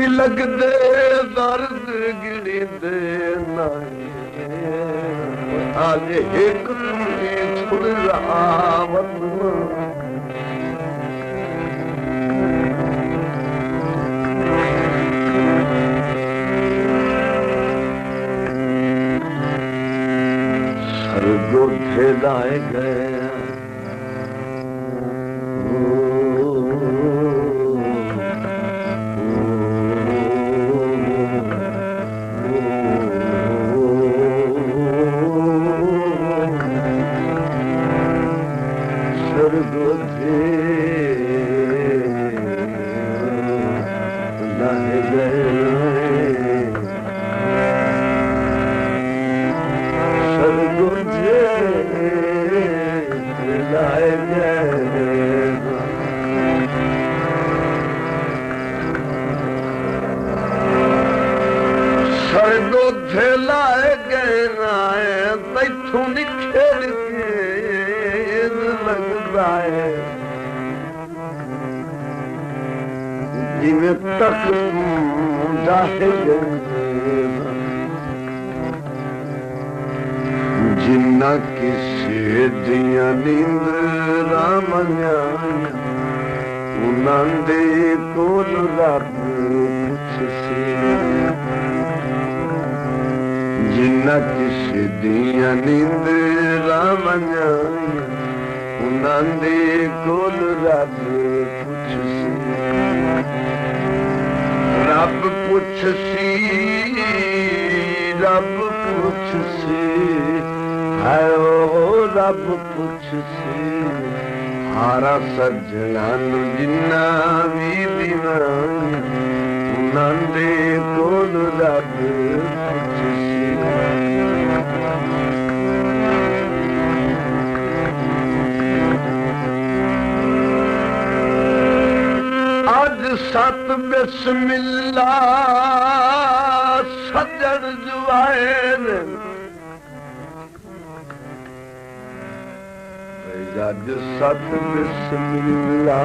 नहीं लगदे दर्द गिड़ींदे नहीं आज एक तुझे छुड़ रावत सरगो झेलाए गए जिमें तक जिन्ना किसे दिया नींदरा मनिया उन्हांदे कोल रब पुछसी जिन्ना किसे दिया नींदरा मनिया उन्हांदे कोल रब पुछसी रब पुछसी रब पुछसी है ओ रब पुछसी हारा सजना जिन्ना भी दीवाना उन्हांदे कोल रब पुछसी सत बिस्मिल्ला सजन जुआन जज सत बिस्मिल्ला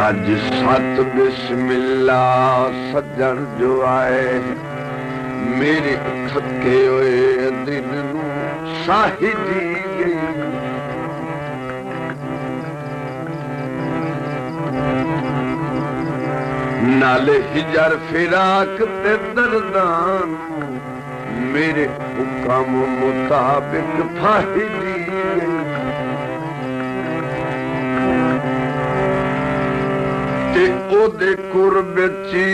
अज सत बिस्मिल्ला सजन जो आए मेरे थके हुए दिन नू साही दी गई नाले हिजर फिराक ते दर्दान मेरे हुक्म मुताबिक फाही दी गई ते ओदे कुर्ब ची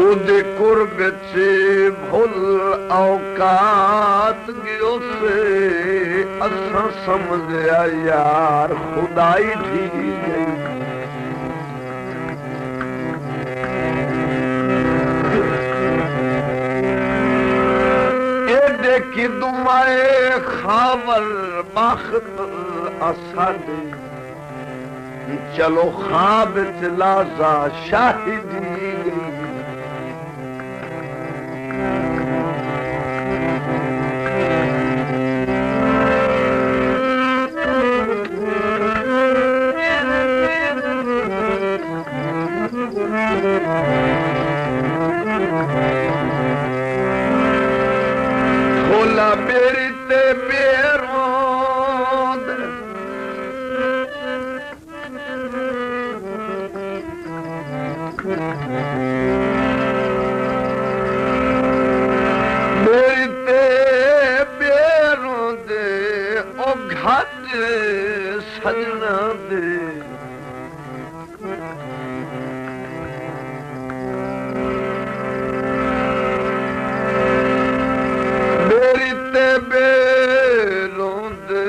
ओदे कुर्ब ची भुल औकात गियो से असा समझया यार खुदाई धी गई एडे की दुआए खावर बख्त असादी चलो खाब लाजा शाहिदी गई खोला मेरी ते बेरोद सजे सजना दे मेरी ते बेरोंदे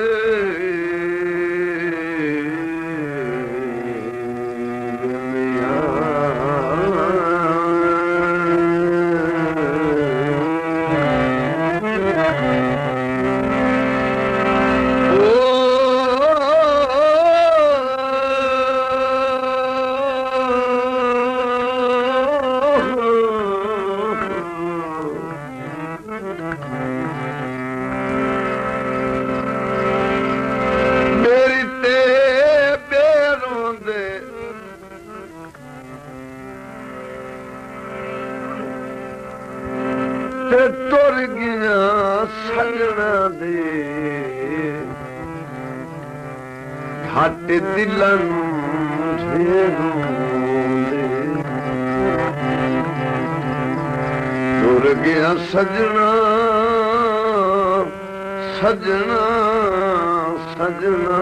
तुर गया सजना दे घाट दिलन तुर गया सजना सजना सजना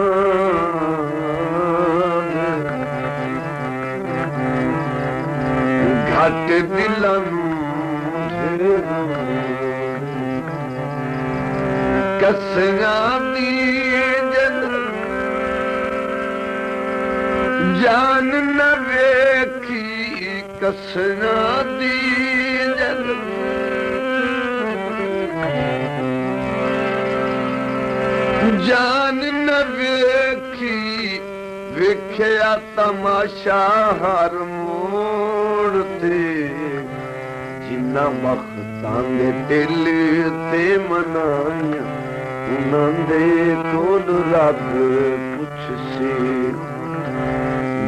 घाट दिलन कसना दी जान न वेखी कसना दी जान न वेखी वेख्या तमाशा हर मोड़ ते जिन्ना वक्तां दे दिल ते मनाया उन्हां दे कोल रब पुछसी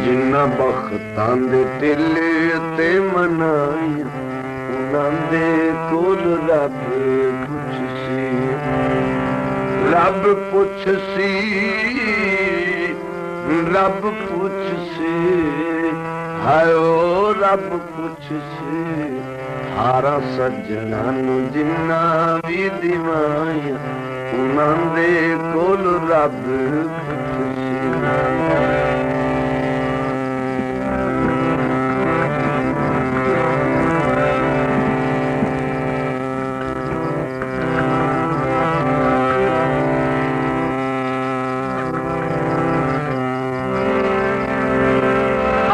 जिन्ना वक्तां दे दिल ते मनाया उन्हां दे कोल रब पुछसी रब पुछसी रब पुछसी हाय ओ रब पुछसी हारा सजना नू जिन्ना भी दिवाया उन्हां दे कोल रब पुछसी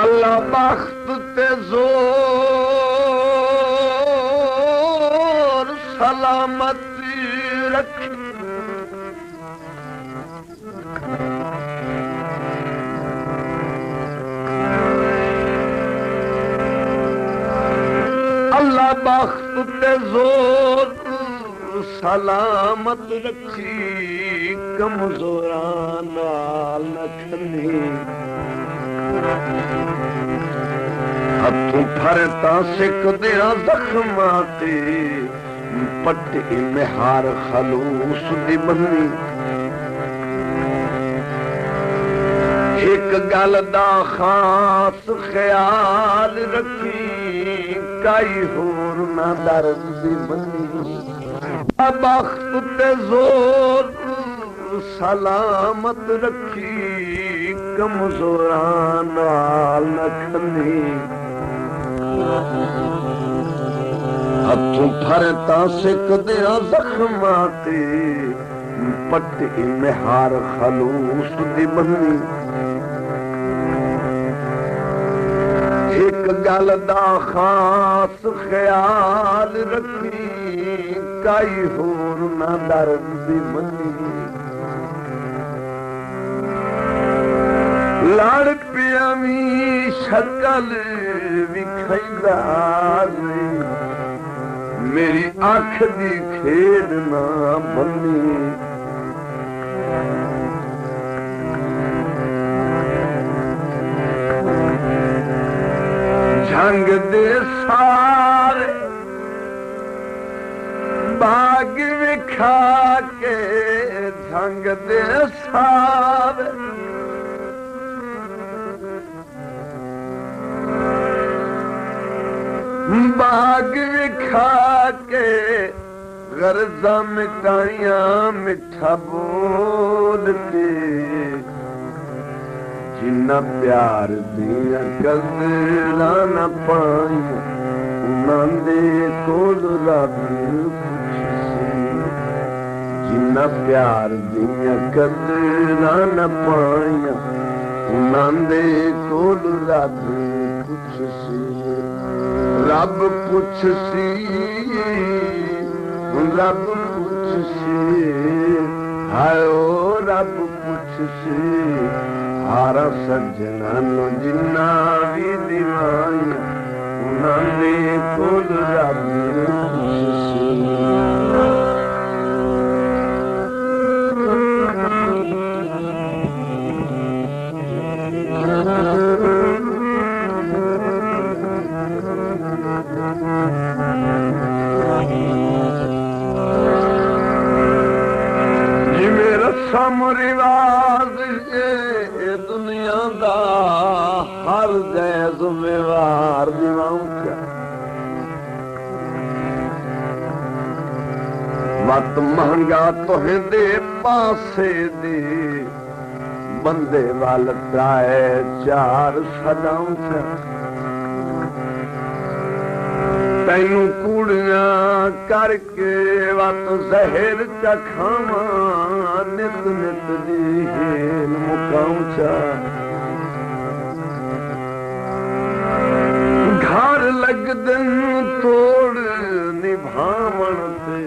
अल्लाह बख्त ते जोर सलामती रख अल्लाह बख्त ते जोर सलामत रखी कमजोरां नाल न खंदी हथों फरता सिक दिया जख्मा ते पट्टी में हार खलूस दी बनी एक गल दा खास ख्याल रखी काई होर ना दर्द दी बनी बख्त ते जोर सलामत रखी कमजोरां नाल न खंदी हथों फरता सिक दिया जख्मा ते पट्टी में हार खलूस दी बनी एक गल दा खास ख्याल रखी काई होर ना दर्द दी बनी लड़ पिया मी शकल विखैदा मेरी अख दी खेड ना बनी झंग दे सारे बाग विखा के झंग दे सारे बाग विखा के गर्जा मिटाइया मिठा बोल के जिन्ना प्यार दिया कदरां न पाइया उन्हां दे कोल रब कुछ सी जिन्ना प्यार दिया कदरां न पाइया उन्हां दे कोल रब कुछ सी रब कुछ सी रब कुछ सी हायो रब कुछ सी हारा सज्जना नु जिन्ना भी दिवाइया उन्हां दे कोल रब कुछ सी रसम रिवाज दुनिया दा हर जैज व्यवहार दिवाऊं मत महंगा तुहें दे पासे दे बंदे वाल त्राए चार सदाऊं तैनू कूड़ियां करके वत जहर चखावा नित नित दी हेल मुकाऊं चा घर लगदन तोड़ निभावण ते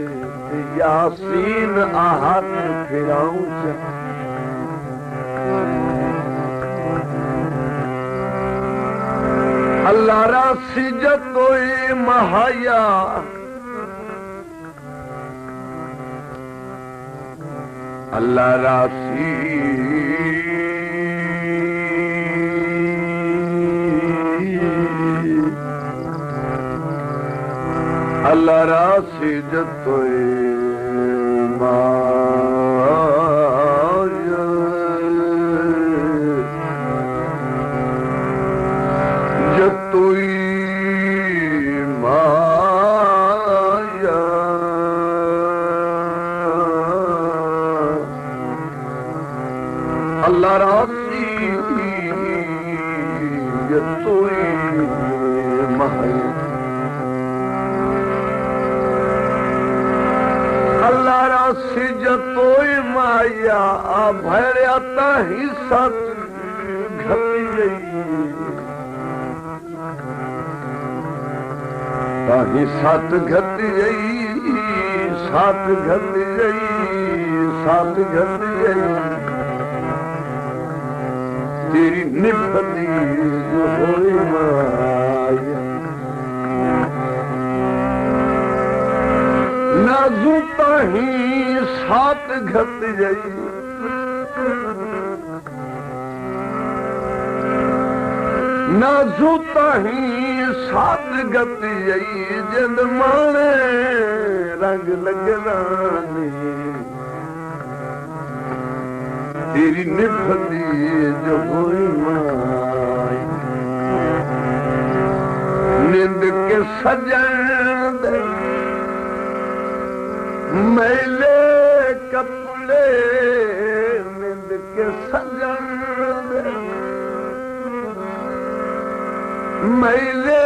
यासीन आहत फिराऊं चा अल्लाह रासी जतोई महाया अल्लाह रासी अल्लाह रासी जतोई जतोई माया अल्लाह रासी जतोई माया अल्लाह रासी जतोई माया भैरया ताही सत घटी गई ताही सत घटी गई सत घटी गई सत घटी गई तेरी निभती जो होई माया नाजू ताही सात घट गई नाजू ताही सात घट गई जिंद माने रंग लगना तेरी निभती जो होई माई निंद के सजन दे मैले कपड़े निंद के सजन मैले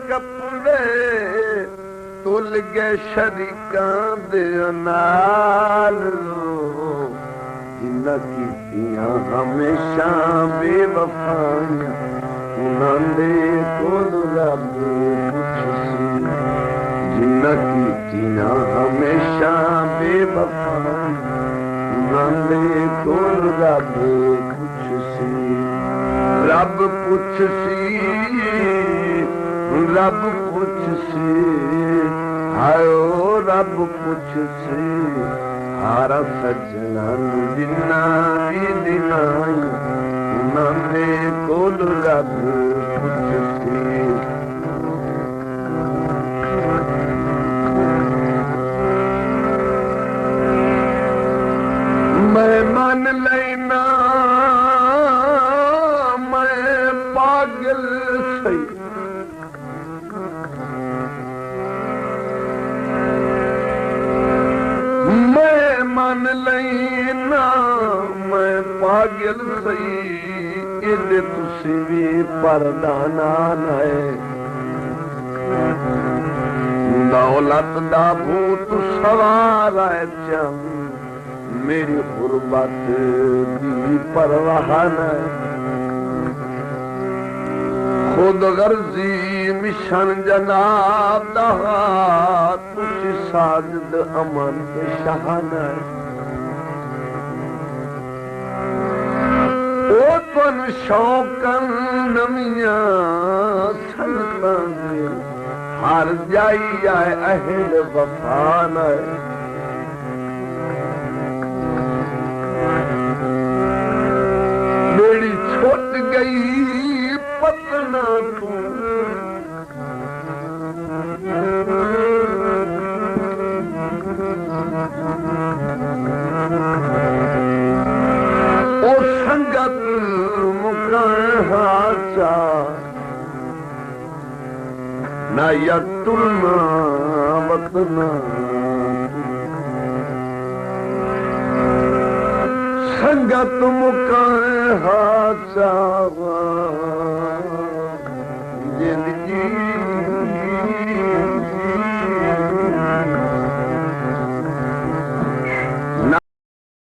कपड़े तुल गए शरीकां दे नाल जिन्ना कीतियां हमेशा बेवफाइयां उन्हां दे कोल रब पुछसी जिन्ना कीतियां हमेशा बेवफाइयां उन्हां दे कोल रब पुछसी रब पुछसी रब पुछसी हायो रब पुछसी हारा सजना जिन्ना भी दिनाई उन्हां दे कोल रब पुछसी मैं मन लेना मैं पागल सही गिल सही इदे तुसी भी परदाना है दौलत दा भूत सवार है चम मेरी गुरबत दी परवाह न खुद गर्जी मिशन जनाब दहा तुझ साजिद अमन शान ओ तन शौकन नमिया सनकन हर जाई जाए अहल वफान मेरी छूट गई पतना तू ओ संगत मुकाहाचा ना यतुलना वतना संगत मुकाहाचा